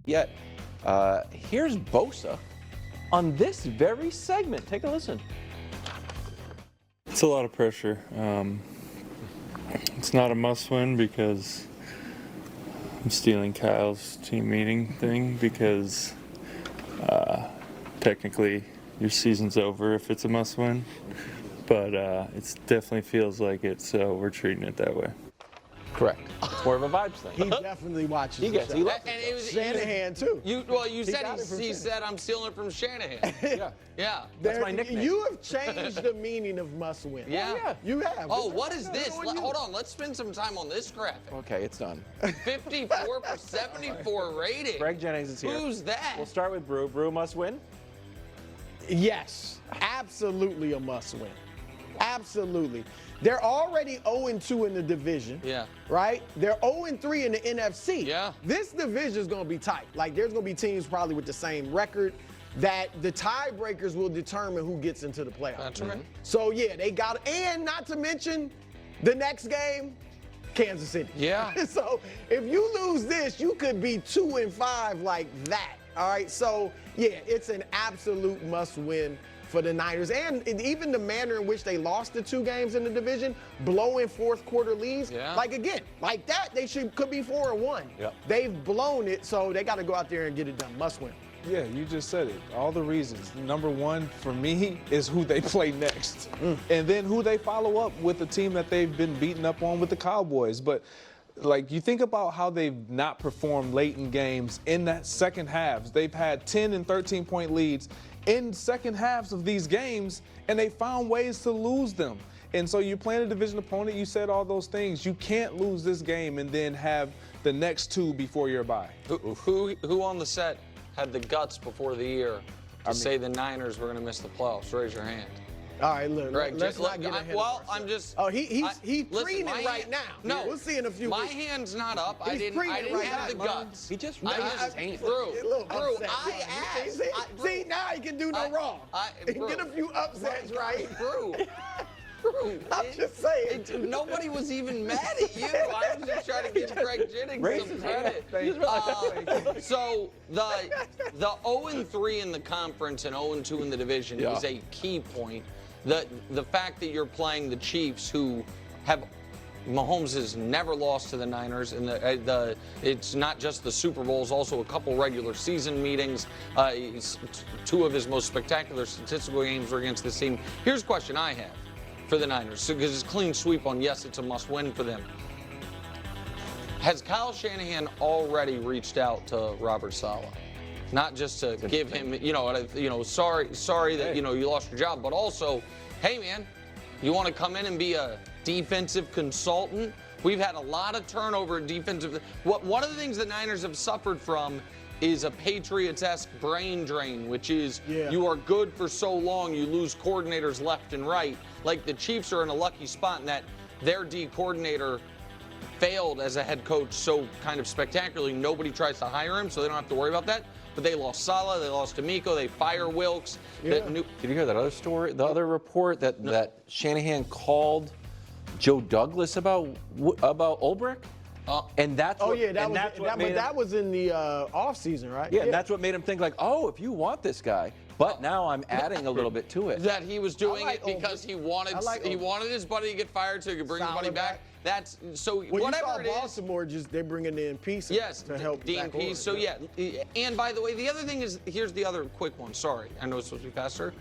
Yet, here's Bosa on this very segment. Take a listen. It's a lot of pressure. It's not a must-win because I'm stealing Kyle's team meeting thing because technically your season's over if it's a must-win, but it definitely feels like it, so we're treating it that way. Correct. It's more of a vibes thing. He definitely watches. He gets. He loves And it was Shanahan too. You said got it from he said I'm stealing it from Shanahan. Yeah. Yeah. my nickname. You have changed the meaning of must win. Yeah. You have. Oh, what is this? Good on you. Hold on, let's spend some time on this graphic. Okay, it's done. 54 for 74 rating. Greg Jennings is here. Who's that? We'll start with Brew. Brew must win. Yes, absolutely a must win. Absolutely. They're already 0-2 in the division. Yeah. Right? They're 0-3 in the NFC. Yeah. This division is going to be tight. Like, there's going to be teams probably with the same record that the tiebreakers will determine who gets into the playoffs. That's right. So, yeah, they got it. And not to mention the next game, Kansas City. Yeah. So, if you lose this, you could be 2-5 like that. All right? So, yeah, it's an absolute must-win for the Niners. And even the manner in which they lost the 2 games in the division, blowing fourth quarter leads. Yeah. Like, again, like that, they could be 4-1. Yep. They've blown it, so they got to go out there and get it done. Must win. Yeah, you just said it. All the reasons. Number one for me is who they play next. And then who they follow up with a team that they've been beaten up on with the Cowboys. But like, you think about how they've not performed late in games in that second halves. They've had 10 and 13-point leads in second halves of these games, and they found ways to lose them. And so you're playing a division opponent, you said all those things. You can't lose this game and then have the next 2 before your bye. Who on the set had the guts before the year to say the Niners were going to miss the playoffs? Raise your hand. All right, look, Greg, let's not get ahead of ourselves. I'm just. Oh, he's listen, preening my right hand- now. No, We'll see in a few my weeks. hand's not up. I He's didn't preening right have the now. guts. He just I raised just his hand. Drew, Get a little Drew, upset, I Brian. asked. See, now he can do no wrong. He can get a few upsets right. Drew. I'm just saying. Nobody was even mad at you. I was just trying to give Greg Jennings some credit. So the 0-3 in the conference and 0-2 in the division is a key point. The fact that you're playing the Chiefs, who have Mahomes has never lost to the Niners, and it's not just the Super Bowl, it's also a couple regular season meetings. 2 of his most spectacular statistical games were against this team. Here's a question I have for the Niners, because it's clean sweep on yes, it's a must-win for them. Has Kyle Shanahan already reached out to Robert Saleh? Not just to give him, sorry that you lost your job, but also, hey man, you want to come in and be a defensive consultant? We've had a lot of turnover in defensive. One of the things the Niners have suffered from is a Patriots-esque brain drain, which is you are good for so long, you lose coordinators left and right. Like the Chiefs are in a lucky spot in that their D coordinator failed as a head coach so kind of spectacularly, nobody tries to hire him, so they don't have to worry about that. But they lost Saleh, they lost D'Amico, they fire Wilkes. Did you hear that other story? The other report that Shanahan called Joe Douglas about Ulbrich? And that's that was in the off season, right? Yeah, and that's what made him think like, oh, if you want this guy, but now I'm adding a little bit to it. That he was doing it because he wanted his buddy to get fired so he could bring his buddy back. That's so well, whatever it is. Baltimore they're bringing in Peace. Yes, to help Dean Peace. So yeah, and by the way, the other thing is here's the other quick one. Sorry, I know it's supposed to be faster.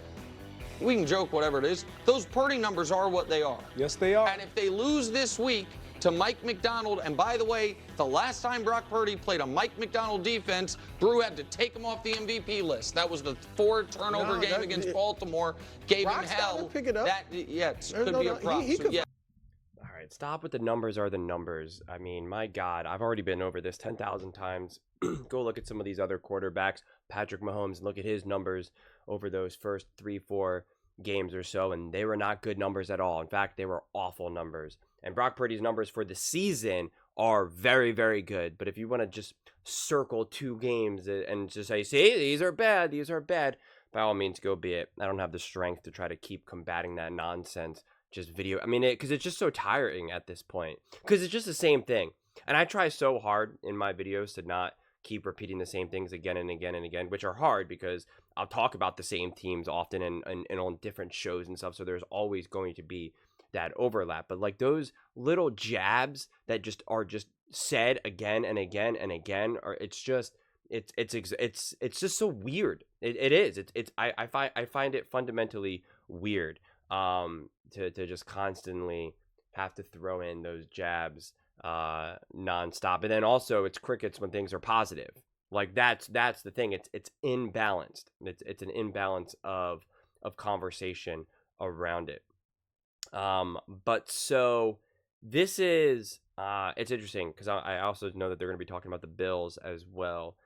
We can joke whatever it is. Those Purdy numbers are what they are. Yes, they are. And if they lose this week to Mike McDonald, and by the way, the last time Brock Purdy played a Mike McDonald defense, Brew had to take him off the MVP list. That was the 4-turnover game against Baltimore. Gave him hell. Pick it up. Could be a prop. All right, stop with the numbers are the numbers. I mean, my God, I've already been over this 10,000 times. Go look at some of these other quarterbacks, Patrick Mahomes, and look at his numbers over those first 3-4 games or so, and they were not good numbers at all. In fact, they were awful numbers. And Brock Purdy's numbers for the season are very, very good. But if you want to just circle 2 games and just say, see, these are bad, by all means, go be it. I don't have the strength to try to keep combating that nonsense. Just video. I mean, because it's just so tiring at this point. Because it's just the same thing. And I try so hard in my videos to not keep repeating the same things again and again and again, which are hard because I'll talk about the same teams often and on different shows and stuff. So there's always going to be that overlap. But like those little jabs that just are just said again and again and again, or it's just so weird. It is. I find it fundamentally weird to just constantly have to throw in those jabs nonstop. And then also it's crickets when things are positive. Like that's the thing. It's imbalanced. It's an imbalance of conversation around it. But so this is it's interesting because I also know that they're going to be talking about the Bills as well,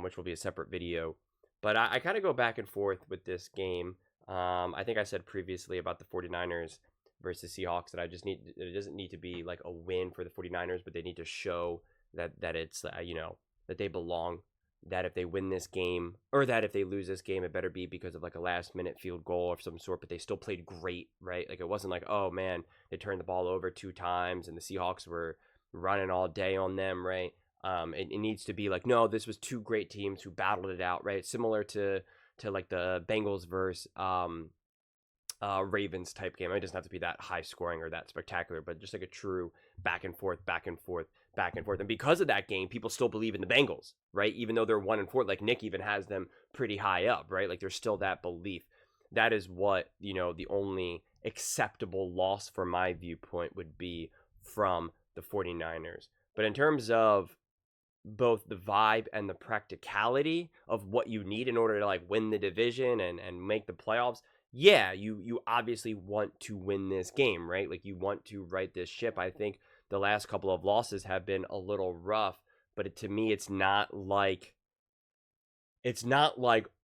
which will be a separate video. But I kind of go back and forth with this game. I think I said previously about the 49ers versus Seahawks that it doesn't need to be like a win for the 49ers, but they need to show that it's that they belong, that if they win this game or that if they lose this game, it better be because of like a last minute field goal of some sort, but they still played great, right? Like it wasn't like, oh man, they turned the ball over 2 times and the Seahawks were running all day on them, right? It needs to be like, no, this was 2 great teams who battled it out, right? Similar to like the Bengals versus Ravens type game. It doesn't have to be that high scoring or that spectacular, but just like a true back and forth. And because of that game, people still believe in the Bengals, right? Even though they're 1-4, like Nick even has them pretty high up, right? Like there's still that belief. That is what, the only acceptable loss from my viewpoint would be from the 49ers. But in terms of both the vibe and the practicality of what you need in order to like win the division and make the playoffs, yeah, you obviously want to win this game, right? Like you want to right this ship. I think the last couple of losses have been a little rough, but to me, it's not like,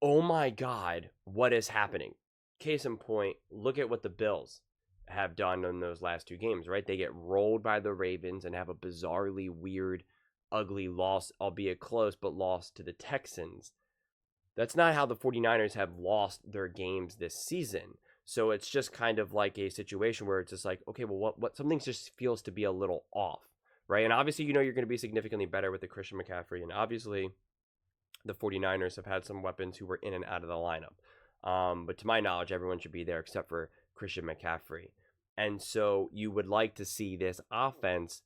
oh my God, what is happening? Case in point, look at what the Bills have done in those last 2 games, right? They get rolled by the Ravens and have a bizarrely weird, ugly loss, albeit close, but loss to the Texans. That's not how the 49ers have lost their games this season. So it's just kind of like a situation where it's just like, okay, well, what something just feels to be a little off, right? And obviously, you're going to be significantly better with the Christian McCaffrey. And obviously, the 49ers have had some weapons who were in and out of the lineup. But to my knowledge, everyone should be there except for Christian McCaffrey. And so you would like to see this offense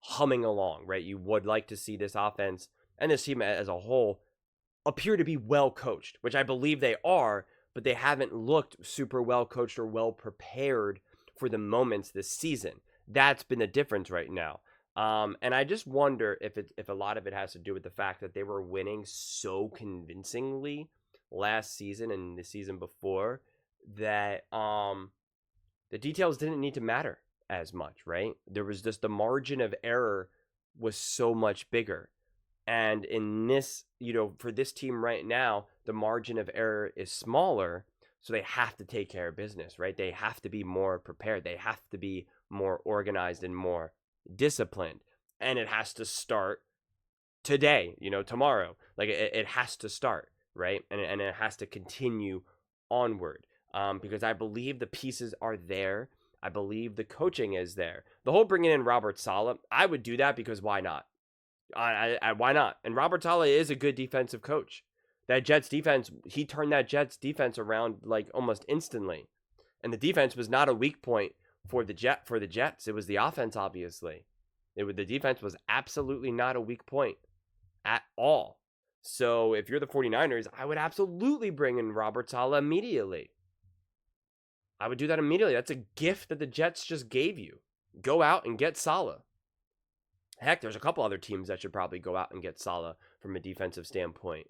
humming along, right? You would like to see this offense and this team as a whole appear to be well coached, which I believe they are, but they haven't looked super well coached or well prepared for the moments this season. That's been the difference right now. And I just wonder if a lot of it has to do with the fact that they were winning so convincingly last season and the season before that the details didn't need to matter as much, right? There was just the margin of error was so much bigger. And in this, for this team right now, the margin of error is smaller, so they have to take care of business, right? They have to be more prepared. They have to be more organized and more disciplined. And it has to start today, tomorrow. Like it has to start, right? And it has to continue onward because I believe the pieces are there. I believe the coaching is there. The whole bringing in Robert Saleh, I would do that because why not? Why not? And Robert Saleh is a good defensive coach. That Jets defense, he turned that Jets defense around like almost instantly. And the defense was not a weak point for the Jets. It was the offense, obviously. The defense was absolutely not a weak point at all. So if you're the 49ers, I would absolutely bring in Robert Saleh immediately. I would do that immediately. That's a gift that the Jets just gave you. Go out and get Saleh. Heck, there's a couple other teams that should probably go out and get Saleh from a defensive standpoint.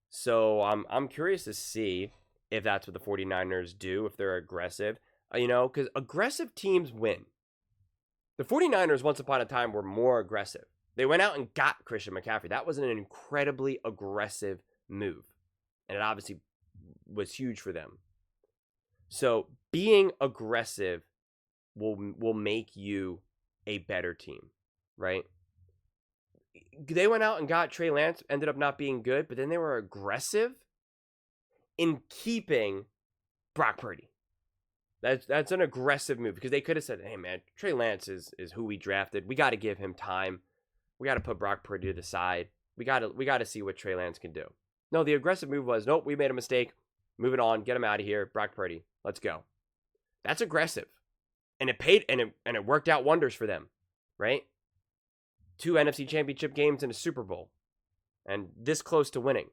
So I'm curious to see if that's what the 49ers do, if they're aggressive. Because aggressive teams win. The 49ers, once upon a time, were more aggressive. They went out and got Christian McCaffrey. That was an incredibly aggressive move. And it obviously was huge for them. So being aggressive will make you a better team, right? They went out and got Trey Lance, ended up not being good, but then they were aggressive in keeping Brock Purdy. That's an aggressive move because they could have said, hey, man, Trey Lance is who we drafted. We got to give him time. We got to put Brock Purdy to the side. We gotta see what Trey Lance can do. No, the aggressive move was, nope, we made a mistake. Moving on, get him out of here. Brock Purdy, let's go. That's aggressive. And it paid, and it worked out wonders for them, right? 2 NFC Championship games and a Super Bowl. And this close to winning.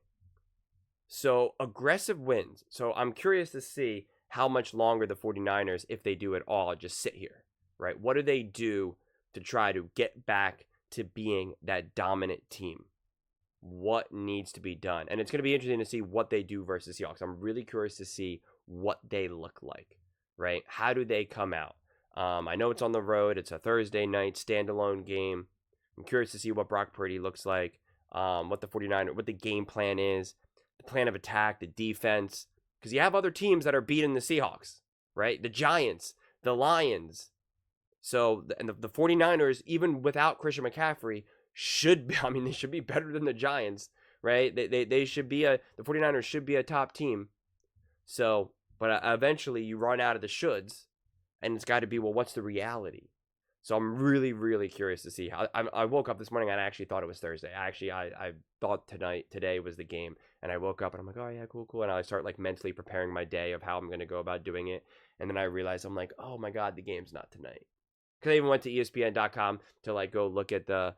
So aggressive wins. So I'm curious to see how much longer the 49ers, if they do at all, just sit here, right? What do they do to try to get back to being that dominant team? What needs to be done? And it's going to be interesting to see what they do versus Seahawks. I'm really curious to see what they look like, right? How do they come out? I know it's on the road. It's a Thursday night standalone game. I'm curious to see what Brock Purdy looks like, what the game plan is, the plan of attack, the defense. Because you have other teams that are beating the Seahawks, right? The Giants, the Lions. So, and the 49ers, even without Christian McCaffrey, they should be better than the Giants, right? They should be the 49ers should be a top team. So, but eventually you run out of the shoulds, and it's got to be, well, what's the reality? So I'm really, really curious to see how. I woke up this morning and I actually thought it was Thursday. I thought today was the game, and I woke up and I'm like, oh yeah, cool. And I start like mentally preparing my day of how I'm going to go about doing it. And then I realized, I'm like, oh my God, the game's not tonight. Because I even went to ESPN.com to like go look at the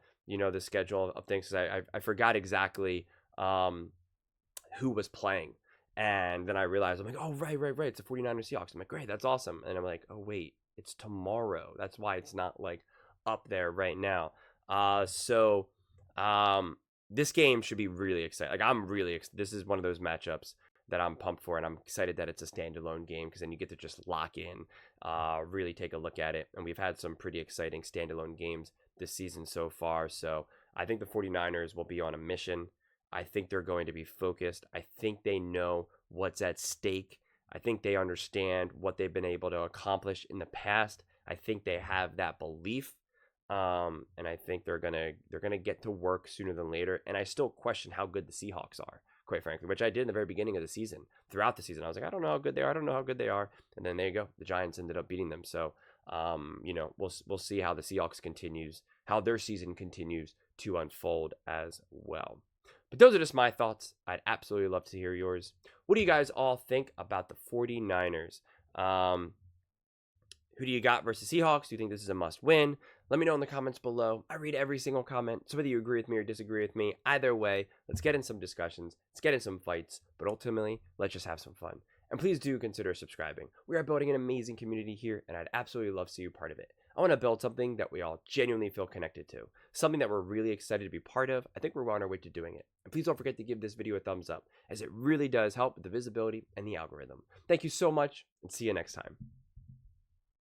schedule of things. Cause I forgot exactly who was playing. And then I realized, I'm like, oh, right. It's the 49ers Seahawks. I'm like, great, that's awesome. And I'm like, oh, wait, it's tomorrow. That's why it's not like up there right now. So this game should be really exciting. Like, I'm really this is one of those matchups that I'm pumped for, and I'm excited that it's a standalone game because then you get to just lock in, really take a look at it. And we've had some pretty exciting standalone games this season so far. So I think the 49ers will be on a mission. I think they're going to be focused. I think they know what's at stake. I think they understand what they've been able to accomplish in the past. I think they have that belief, and I think they're gonna get to work sooner than later. And I still question how good the Seahawks are, quite frankly, which I did in the very beginning of the season. Throughout the season, I was like, I don't know how good they are. And then there you go. The Giants ended up beating them. So, we'll see how the Seahawks how their season continues to unfold as well. But those are just my thoughts. I'd absolutely love to hear yours. What do you guys all think about the 49ers? Who do you got versus Seahawks? Do you think this is a must win? Let me know in the comments below. I read every single comment. So whether you agree with me or disagree with me, either way, let's get in some discussions. Let's get in some fights. But ultimately, let's just have some fun. And please do consider subscribing. We are building an amazing community here, and I'd absolutely love to see you part of it. I want to build something that we all genuinely feel connected to, something that we're really excited to be part of. I think we're on our way to doing it. And please don't forget to give this video a thumbs up, as it really does help with the visibility and the algorithm. Thank you so much, and see you next time.